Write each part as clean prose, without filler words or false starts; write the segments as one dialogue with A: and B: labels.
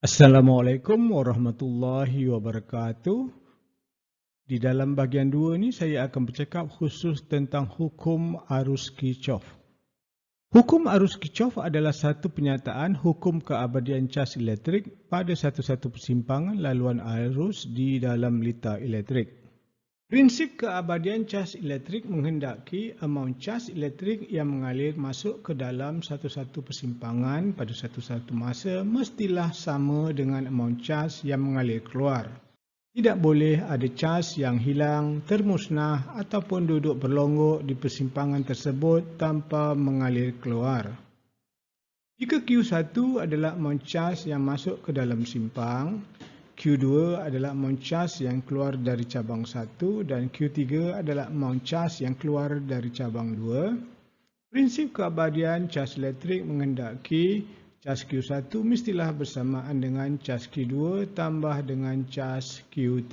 A: Assalamualaikum warahmatullahi wabarakatuh. Di dalam bahagian 2 ni saya akan bercakap khusus tentang hukum arus Kirchhoff. Hukum arus Kirchhoff adalah satu penyataan hukum keabadian cas elektrik pada satu-satu persimpangan laluan arus di dalam litar elektrik. Prinsip keabadian cas elektrik menghendaki amaun cas elektrik yang mengalir masuk ke dalam satu-satu persimpangan pada satu-satu masa mestilah sama dengan amaun cas yang mengalir keluar. Tidak boleh ada cas yang hilang, termusnah ataupun duduk berlonggok di persimpangan tersebut tanpa mengalir keluar. Jika Q1 adalah amaun cas yang masuk ke dalam simpang, Q2 adalah amaun cas yang keluar dari cabang 1 dan Q3 adalah amaun cas yang keluar dari cabang 2. Prinsip keabadian cas elektrik menghendaki cas Q1 mestilah bersamaan dengan cas Q2 tambah dengan cas Q3.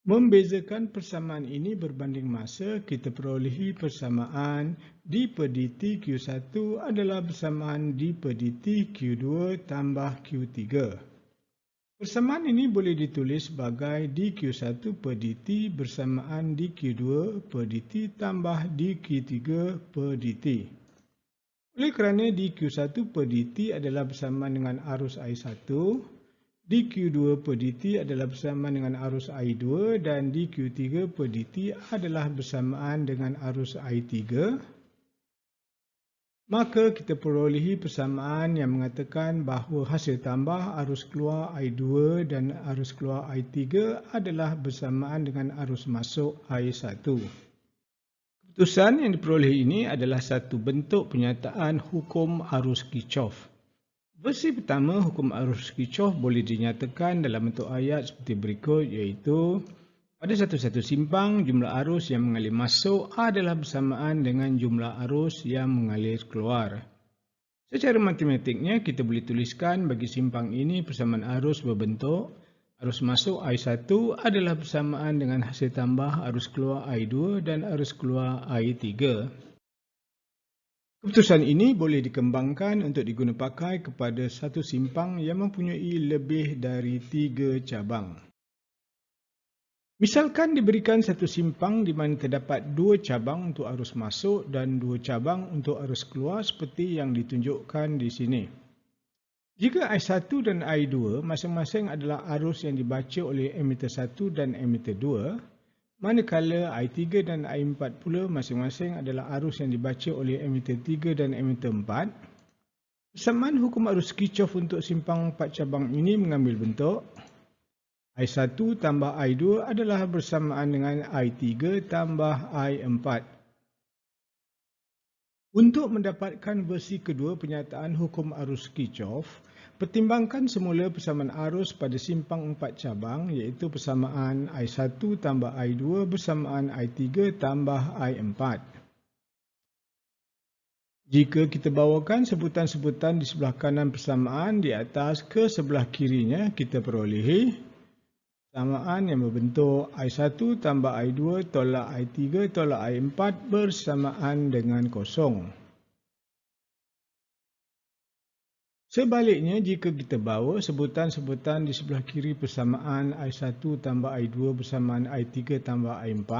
A: Membezakan persamaan ini berbanding masa, kita perolehi persamaan d per dt Q1 adalah bersamaan d per dt Q2 tambah Q3. Persamaan ini boleh ditulis sebagai dQ1 per dt bersamaan dQ2 per dt tambah dQ3 per dt. Oleh kerana dQ1 per dt adalah bersamaan dengan arus I1, dQ2 per dt adalah bersamaan dengan arus I2 dan dQ3 per dt adalah bersamaan dengan arus I3, maka kita perolehi persamaan yang mengatakan bahawa hasil tambah arus keluar I2 dan arus keluar I3 adalah bersamaan dengan arus masuk I1. Keputusan yang diperolehi ini adalah satu bentuk penyataan hukum arus Kirchhoff. Versi pertama hukum arus Kirchhoff boleh dinyatakan dalam bentuk ayat seperti berikut, iaitu pada satu-satu simpang, jumlah arus yang mengalir masuk adalah bersamaan dengan jumlah arus yang mengalir keluar. Secara matematiknya, kita boleh tuliskan bagi simpang ini persamaan arus berbentuk arus masuk I1 adalah bersamaan dengan hasil tambah arus keluar I2 dan arus keluar I3. Keputusan ini boleh dikembangkan untuk diguna pakai kepada satu simpang yang mempunyai lebih dari 3 cabang. Misalkan diberikan satu simpang di mana terdapat 2 cabang untuk arus masuk dan 2 cabang untuk arus keluar seperti yang ditunjukkan di sini. Jika I1 dan I2 masing-masing adalah arus yang dibaca oleh emitter 1 dan emitter 2, manakala I3 dan I4 pula masing-masing adalah arus yang dibaca oleh emitter 3 dan emitter 4, persamaan hukum arus Kirchhoff untuk simpang 4 cabang ini mengambil bentuk I1 tambah I2 adalah bersamaan dengan I3 tambah I4. Untuk mendapatkan versi kedua penyataan hukum arus Kirchhoff, pertimbangkan semula persamaan arus pada simpang 4 cabang, iaitu persamaan I1 tambah I2 bersamaan I3 tambah I4. Jika kita bawakan sebutan-sebutan di sebelah kanan persamaan di atas ke sebelah kirinya, kita perolehi persamaan yang berbentuk I1 tambah I2 tolak I3 tolak I4 bersamaan dengan kosong. Sebaliknya, jika kita bawa sebutan-sebutan di sebelah kiri persamaan I1 tambah I2 bersamaan I3 tambah I4,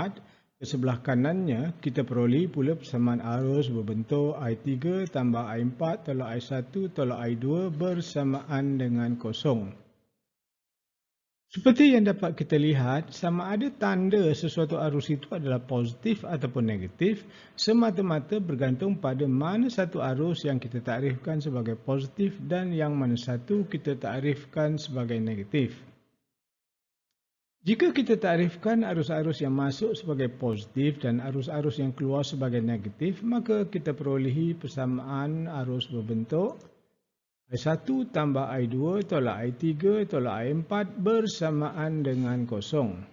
A: ke sebelah kanannya, kita peroleh pula persamaan arus berbentuk I3 tambah I4 tolak I1 tolak I2 bersamaan dengan kosong. Seperti yang dapat kita lihat, sama ada tanda sesuatu arus itu adalah positif ataupun negatif, semata-mata bergantung pada mana satu arus yang kita takrifkan sebagai positif dan yang mana satu kita takrifkan sebagai negatif. Jika kita takrifkan arus-arus yang masuk sebagai positif dan arus-arus yang keluar sebagai negatif, maka kita perolehi persamaan arus berbentuk I1 tambah I2 tolak I3 tolak I4 bersamaan dengan kosong.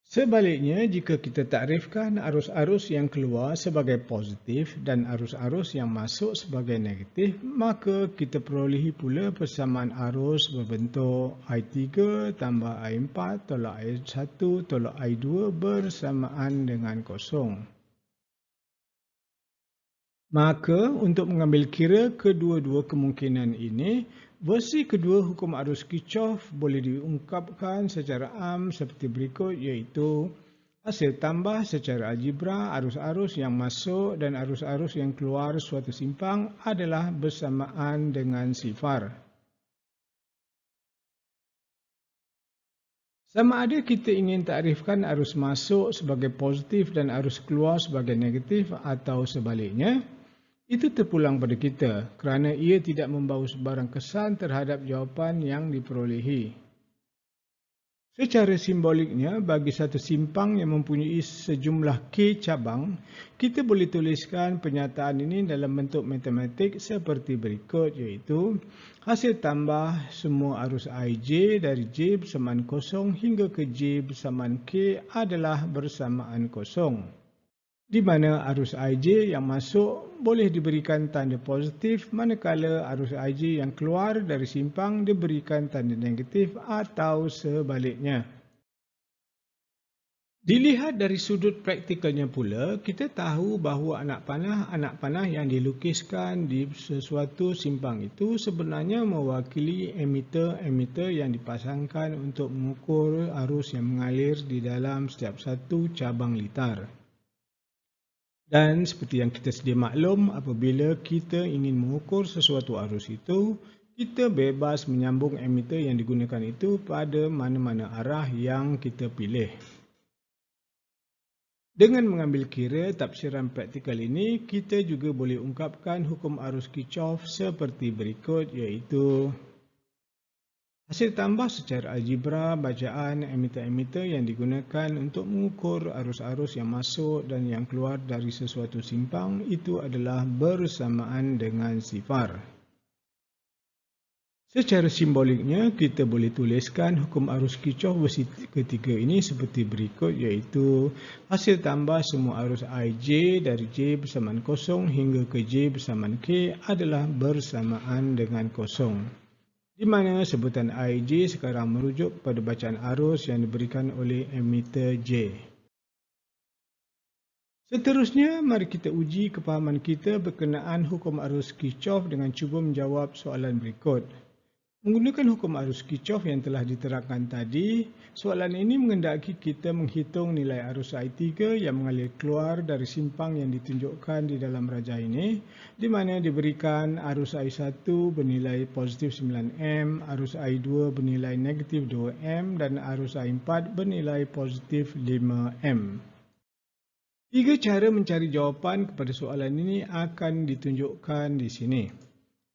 A: Sebaliknya, jika kita takrifkan arus-arus yang keluar sebagai positif dan arus-arus yang masuk sebagai negatif, maka kita perolehi pula persamaan arus berbentuk I3 tambah I4 tolak I1 tolak I2 bersamaan dengan kosong. Maka untuk mengambil kira kedua-dua kemungkinan ini, versi kedua hukum arus Kirchhoff boleh diungkapkan secara am seperti berikut, iaitu hasil tambah secara algebra arus-arus yang masuk dan arus-arus yang keluar suatu simpang adalah bersamaan dengan sifar. Sama ada kita ingin takrifkan arus masuk sebagai positif dan arus keluar sebagai negatif atau sebaliknya, itu terpulang pada kita kerana ia tidak membawa sebarang kesan terhadap jawapan yang diperolehi. Secara simboliknya, bagi satu simpang yang mempunyai sejumlah K cabang, kita boleh tuliskan pernyataan ini dalam bentuk matematik seperti berikut, iaitu hasil tambah semua arus IJ dari J bersamaan kosong hingga ke J bersamaan K adalah bersamaan kosong, di mana arus IJ yang masuk boleh diberikan tanda positif manakala arus IJ yang keluar dari simpang diberikan tanda negatif atau sebaliknya. Dilihat dari sudut praktikalnya pula, kita tahu bahawa anak panah yang dilukiskan di sesuatu simpang itu sebenarnya mewakili emitter yang dipasangkan untuk mengukur arus yang mengalir di dalam setiap satu cabang litar. Dan seperti yang kita sedia maklum, apabila kita ingin mengukur sesuatu arus itu, kita bebas menyambung emitter yang digunakan itu pada mana-mana arah yang kita pilih. Dengan mengambil kira tafsiran praktikal ini, kita juga boleh ungkapkan hukum arus Kirchhoff seperti berikut, iaitu hasil tambah secara algebra bacaan emitter-emitter yang digunakan untuk mengukur arus-arus yang masuk dan yang keluar dari sesuatu simpang itu adalah bersamaan dengan sifar. Secara simboliknya, kita boleh tuliskan hukum arus Kirchhoff versi ketiga ini seperti berikut, iaitu hasil tambah semua arus IJ dari J bersamaan kosong hingga ke J bersamaan K adalah bersamaan dengan kosong, di mana sebutan IJ sekarang merujuk pada bacaan arus yang diberikan oleh emitter J. Seterusnya, mari kita uji kepahaman kita berkenaan hukum arus Kirchhoff dengan cuba menjawab soalan berikut. Menggunakan hukum arus Kirchhoff yang telah diterangkan tadi, soalan ini mengendaki kita menghitung nilai arus I3 yang mengalir keluar dari simpang yang ditunjukkan di dalam rajah ini, di mana diberikan arus I1 bernilai positif 9M, arus I2 bernilai negatif 2M, dan arus I4 bernilai positif 5M. Tiga cara mencari jawapan kepada soalan ini akan ditunjukkan di sini.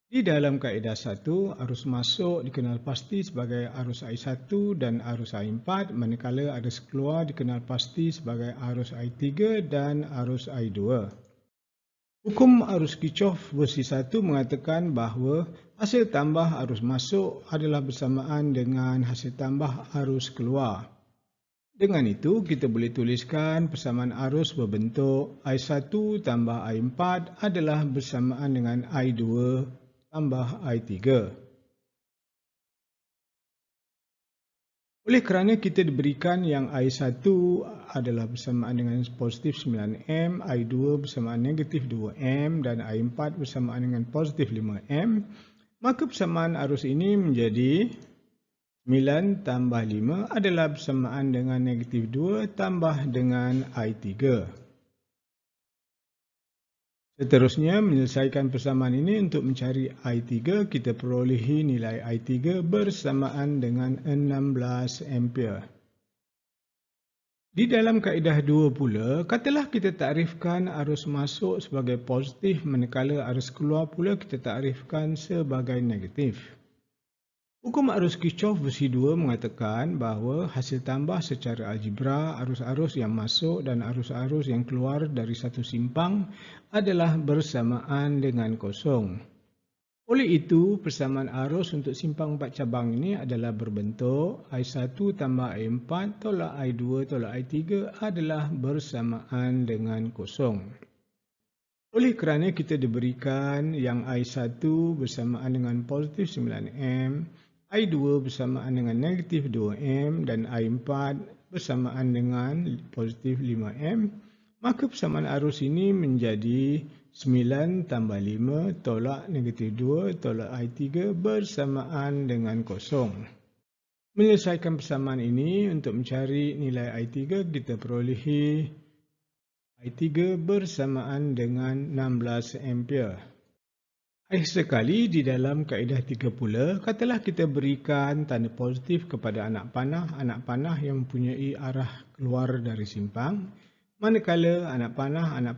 A: Di dalam kaedah 1, arus masuk dikenal pasti sebagai arus I1 dan arus I4, manakala arus keluar dikenal pasti sebagai arus I3 dan arus I2. Hukum arus Kirchhoff versi 1 mengatakan bahawa hasil tambah arus masuk adalah bersamaan dengan hasil tambah arus keluar. Dengan itu, kita boleh tuliskan persamaan arus berbentuk I1 tambah I4 adalah bersamaan dengan I2 tambah I3. Oleh kerana kita diberikan yang I1 adalah bersamaan dengan positif 9M, I2 bersamaan negatif 2M dan I4 bersamaan dengan positif 5M, maka persamaan arus ini menjadi 9 tambah 5 adalah bersamaan dengan negatif 2 tambah dengan I3. Seterusnya, menyelesaikan persamaan ini untuk mencari I3, kita perolehi nilai I3 bersamaan dengan 16 ampere. Di dalam kaedah 2 pula, katalah kita takrifkan arus masuk sebagai positif, manakala arus keluar pula kita takrifkan sebagai negatif. Hukum arus Kirchhoff versi 2 mengatakan bahawa hasil tambah secara algebra arus-arus yang masuk dan arus-arus yang keluar dari satu simpang adalah bersamaan dengan kosong. Oleh itu, persamaan arus untuk simpang 4 cabang ini adalah berbentuk I1 tambah I4 tolak I2 tolak I3 adalah bersamaan dengan kosong. Oleh kerana kita diberikan yang I1 bersamaan dengan positif 9M, I2 bersamaan dengan negatif 2M dan I4 bersamaan dengan positif 5M, maka persamaan arus ini menjadi 9 tambah 5 tolak negatif 2 tolak I3 bersamaan dengan kosong. Menyelesaikan persamaan ini untuk mencari nilai I3, kita perolehi I3 bersamaan dengan 16 ampere. Akhir sekali, di dalam kaedah 3 pula, katalah kita berikan tanda positif kepada anak panah yang mempunyai arah keluar dari simpang, manakala anak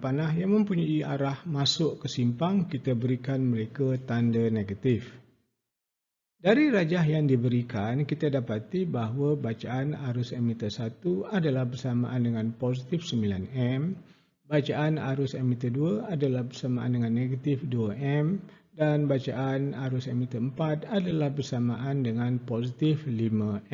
A: panah yang mempunyai arah masuk ke simpang, kita berikan mereka tanda negatif. Dari rajah yang diberikan, kita dapati bahawa bacaan arus emitter 1 adalah bersamaan dengan positif 9 bacaan arus emitter 2 adalah bersamaan dengan negatif 2 dan bacaan arus emitter 4 adalah bersamaan dengan positif 5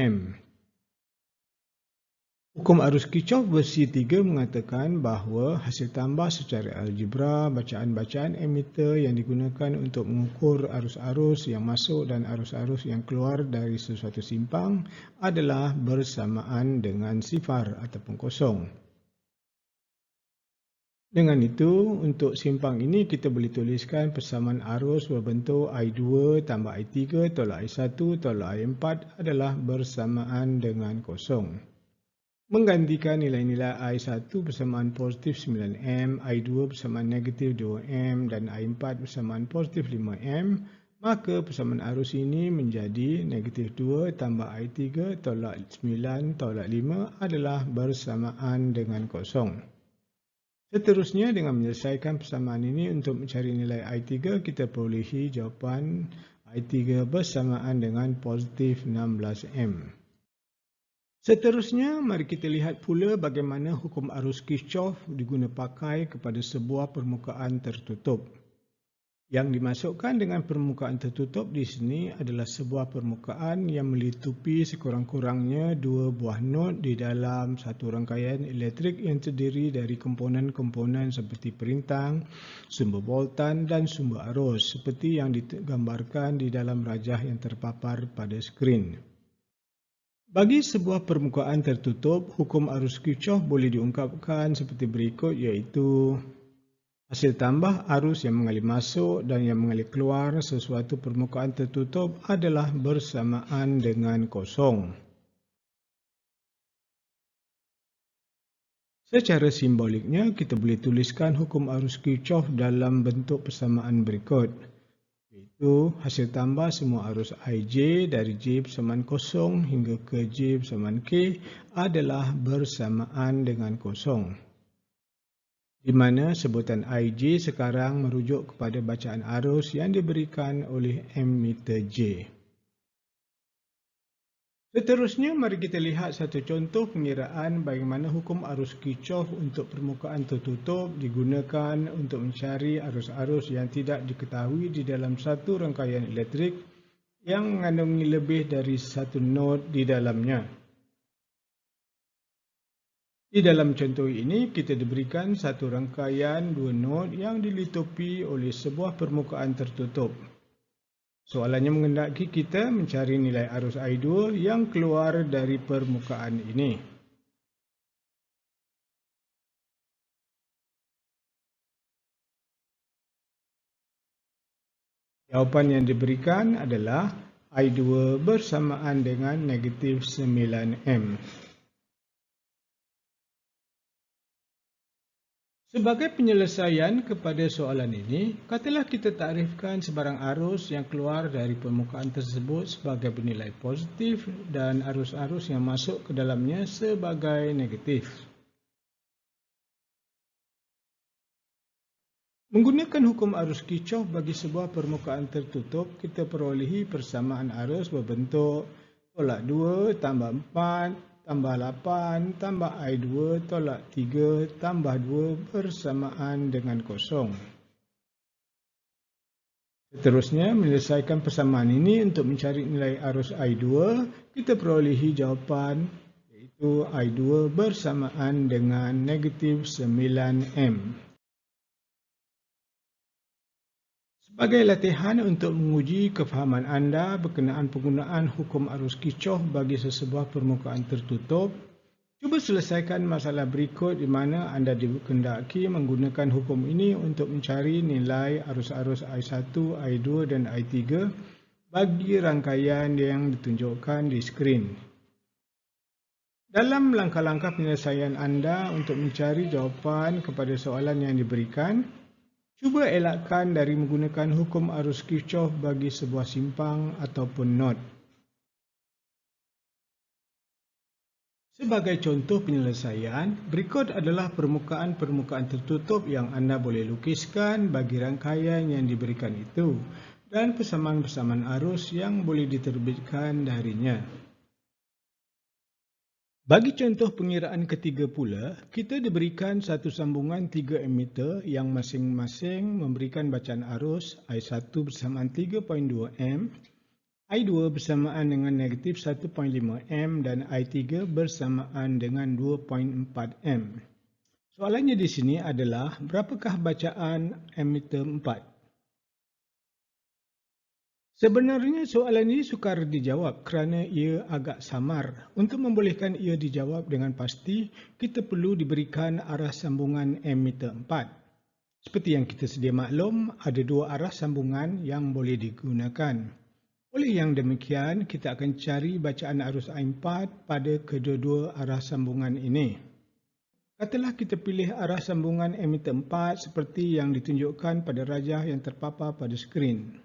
A: Hukum arus Kirchhoff versi 3 mengatakan bahawa hasil tambah secara algebra bacaan-bacaan emitter yang digunakan untuk mengukur arus-arus yang masuk dan arus-arus yang keluar dari sesuatu simpang adalah bersamaan dengan sifar ataupun kosong. Dengan itu, untuk simpang ini kita boleh tuliskan persamaan arus berbentuk I2 tambah I3 tolak I1 tolak I4 adalah bersamaan dengan kosong. Menggantikan nilai-nilai I1 bersamaan positif 9 I2 bersamaan negatif 2 dan I4 bersamaan positif 5 maka persamaan arus ini menjadi negatif 2 tambah I3 tolak 9 tolak 5 adalah bersamaan dengan kosong. Seterusnya, dengan menyelesaikan persamaan ini untuk mencari nilai I3, kita perolehi jawapan I3 bersamaan dengan positif 16 Seterusnya, mari kita lihat pula bagaimana hukum arus Kirchhoff diguna pakai kepada sebuah permukaan tertutup. Yang dimasukkan dengan permukaan tertutup di sini adalah sebuah permukaan yang melitupi sekurang-kurangnya dua buah nod di dalam satu rangkaian elektrik yang terdiri dari komponen-komponen seperti perintang, sumber voltan dan sumber arus seperti yang digambarkan di dalam rajah yang terpapar pada skrin. Bagi sebuah permukaan tertutup, hukum arus Kirchhoff boleh diungkapkan seperti berikut, iaitu hasil tambah arus yang mengalir masuk dan yang mengalir keluar sesuatu permukaan tertutup adalah bersamaan dengan kosong. Secara simboliknya, kita boleh tuliskan hukum arus Kirchhoff dalam bentuk persamaan berikut, iaitu hasil tambah semua arus IJ dari J bersamaan kosong hingga ke J bersamaan K adalah bersamaan dengan kosong, di mana sebutan IJ sekarang merujuk kepada bacaan arus yang diberikan oleh ammeter J. Seterusnya, mari kita lihat satu contoh pengiraan bagaimana hukum arus Kirchhoff untuk permukaan tertutup digunakan untuk mencari arus-arus yang tidak diketahui di dalam satu rangkaian elektrik yang mengandungi lebih dari satu nod di dalamnya. Di dalam contoh ini, kita diberikan satu rangkaian dua nod yang dilitupi oleh sebuah permukaan tertutup. Soalannya menghendaki kita mencari nilai arus I2 yang keluar dari permukaan ini. Jawapan yang diberikan adalah I2 bersamaan dengan negatif 9 Sebagai penyelesaian kepada soalan ini, katalah kita takrifkan sebarang arus yang keluar dari permukaan tersebut sebagai bernilai positif dan arus-arus yang masuk ke dalamnya sebagai negatif. Menggunakan hukum arus Kirchhoff bagi sebuah permukaan tertutup, kita perolehi persamaan arus berbentuk tolak 2 tambah 4 tambah 8 tambah I2 tolak 3 tambah 2 bersamaan dengan kosong. Seterusnya, menyelesaikan persamaan ini untuk mencari nilai arus I2, kita perolehi jawapan iaitu I2 bersamaan dengan negatif 9 Sebagai latihan untuk menguji kefahaman anda berkenaan penggunaan hukum arus Kirchhoff bagi sesebuah permukaan tertutup, Cuba selesaikan masalah berikut di mana anda dikehendaki menggunakan hukum ini untuk mencari nilai arus-arus I1, I2 dan I3 bagi rangkaian yang ditunjukkan di skrin. Dalam langkah-langkah penyelesaian anda untuk mencari jawapan kepada soalan yang diberikan, cuba elakkan dari menggunakan hukum arus Kirchhoff bagi sebuah simpang ataupun nod. Sebagai contoh penyelesaian, berikut adalah permukaan-permukaan tertutup yang anda boleh lukiskan bagi rangkaian yang diberikan itu dan persamaan-persamaan arus yang boleh diterbitkan darinya. Bagi contoh pengiraan ketiga pula, kita diberikan satu sambungan 3 emitter yang masing-masing memberikan bacaan arus I1 bersamaan 3.2 M, I2 bersamaan dengan negatif 1.5 M dan I3 bersamaan dengan 2.4 M. Soalannya di sini adalah berapakah bacaan emitter 4? Sebenarnya soalan ini sukar dijawab kerana ia agak samar. Untuk membolehkan ia dijawab dengan pasti, kita perlu diberikan arah sambungan emitter 4. Seperti yang kita sedia maklum, ada dua arah sambungan yang boleh digunakan. Oleh yang demikian, kita akan cari bacaan arus I4 pada kedua-dua arah sambungan ini. Katalah kita pilih arah sambungan emitter 4 seperti yang ditunjukkan pada rajah yang terpapar pada skrin.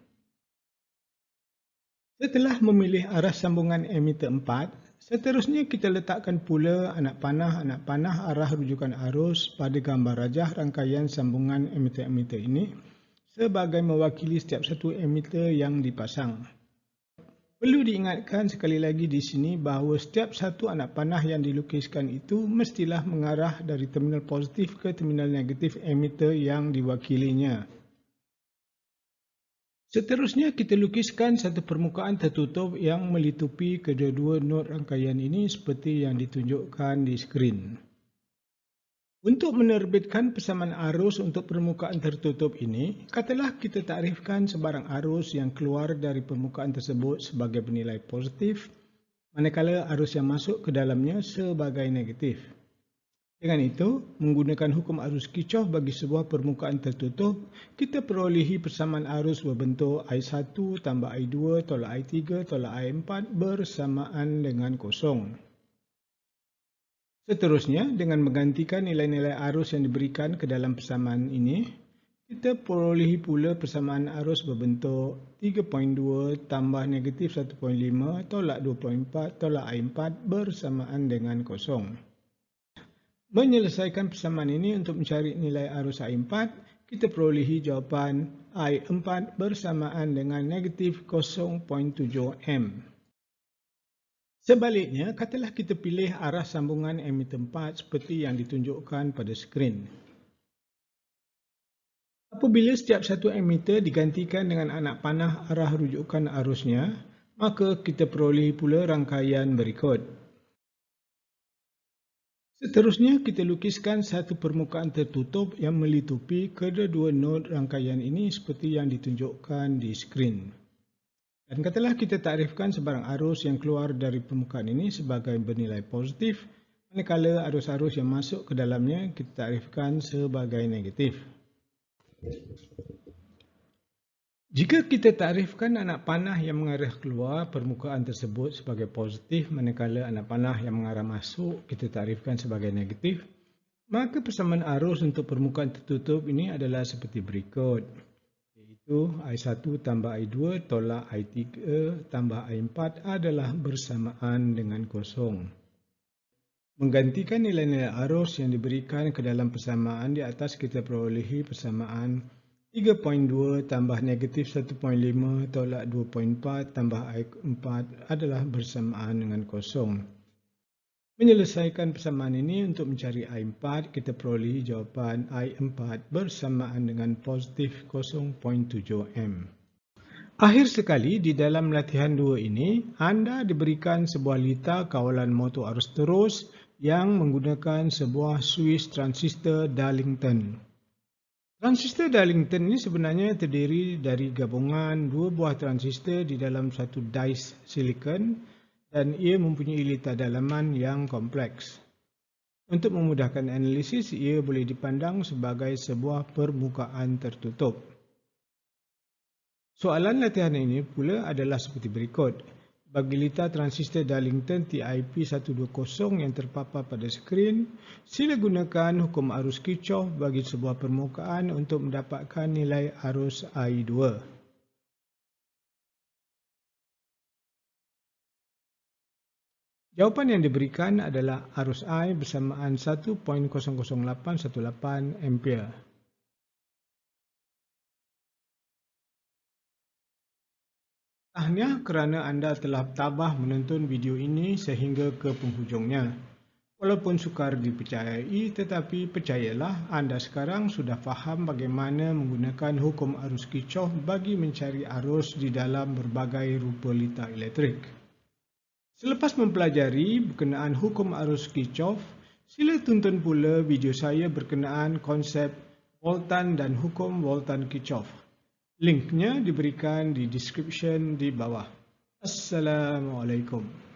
A: Setelah memilih arah sambungan emitter 4, seterusnya kita letakkan pula anak panah arah rujukan arus pada gambar rajah rangkaian sambungan emitter-emitter ini sebagai mewakili setiap satu emitter yang dipasang. Perlu diingatkan sekali lagi di sini bahawa setiap satu anak panah yang dilukiskan itu mestilah mengarah dari terminal positif ke terminal negatif emitter yang diwakilinya. Seterusnya kita lukiskan satu permukaan tertutup yang melitupi kedua-dua nod rangkaian ini seperti yang ditunjukkan di skrin. Untuk menerbitkan persamaan arus untuk permukaan tertutup ini, katalah kita takrifkan sebarang arus yang keluar dari permukaan tersebut sebagai bernilai positif, manakala arus yang masuk ke dalamnya sebagai negatif. Dengan itu, menggunakan hukum arus Kirchhoff bagi sebuah permukaan tertutup, kita perolehi persamaan arus berbentuk I1 tambah I2 tolak I3 tolak I4 bersamaan dengan kosong. Seterusnya, dengan menggantikan nilai-nilai arus yang diberikan ke dalam persamaan ini, kita perolehi pula persamaan arus berbentuk 3.2 tambah negatif 1.5 tolak 2.4 tolak I4 bersamaan dengan kosong. Menyelesaikan persamaan ini untuk mencari nilai arus I4, kita perolehi jawapan I4 bersamaan dengan negatif 0.7 M. Sebaliknya, katalah kita pilih arah sambungan emitter 4 seperti yang ditunjukkan pada skrin. Apabila setiap satu emitter digantikan dengan anak panah arah rujukan arusnya, maka kita perolehi pula rangkaian berikut. Seterusnya, kita lukiskan satu permukaan tertutup yang melitupi kedua-dua nod rangkaian ini seperti yang ditunjukkan di skrin. Dan katalah kita takrifkan sebarang arus yang keluar dari permukaan ini sebagai bernilai positif, manakala arus-arus yang masuk ke dalamnya kita takrifkan sebagai negatif. Jika kita takrifkan anak panah yang mengarah keluar permukaan tersebut sebagai positif, manakala anak panah yang mengarah masuk kita takrifkan sebagai negatif, maka persamaan arus untuk permukaan tertutup ini adalah seperti berikut. I1 tambah I2 tolak I3 tambah I4 adalah bersamaan dengan kosong. Menggantikan nilai-nilai arus yang diberikan ke dalam persamaan di atas, kita perolehi persamaan 3.2 tambah negatif 1.5 tolak 2.4 tambah I4 adalah bersamaan dengan kosong. Menyelesaikan persamaan ini untuk mencari I4, kita perolehi jawapan I4 bersamaan dengan positif 0.7 M. Akhir sekali, di dalam latihan 2 ini, anda diberikan sebuah lita kawalan motor arus terus yang menggunakan sebuah Swiss transistor Darlington. Transistor Darlington ini sebenarnya terdiri dari gabungan dua buah transistor di dalam satu dice silicon dan ia mempunyai lita dalaman yang kompleks. Untuk memudahkan analisis, ia boleh dipandang sebagai sebuah permukaan tertutup. Soalan latihan ini pula adalah seperti berikut. Bagi litar transistor Darlington TIP120 yang terpapar pada skrin, sila gunakan hukum arus Kirchhoff bagi sebuah permukaan untuk mendapatkan nilai arus I2. Jawapan yang diberikan adalah arus I bersamaan 1.00818 ampere. Tahniah kerana anda telah tabah menonton video ini sehingga ke penghujungnya. Walaupun sukar dipercayai, tetapi percayalah anda sekarang sudah faham bagaimana menggunakan hukum arus Kirchhoff bagi mencari arus di dalam berbagai rupa litar elektrik. Selepas mempelajari berkenaan hukum arus Kirchhoff, sila tonton pula video saya berkenaan konsep voltan dan hukum voltan Kirchhoff. Linknya diberikan di description di bawah. Assalamualaikum.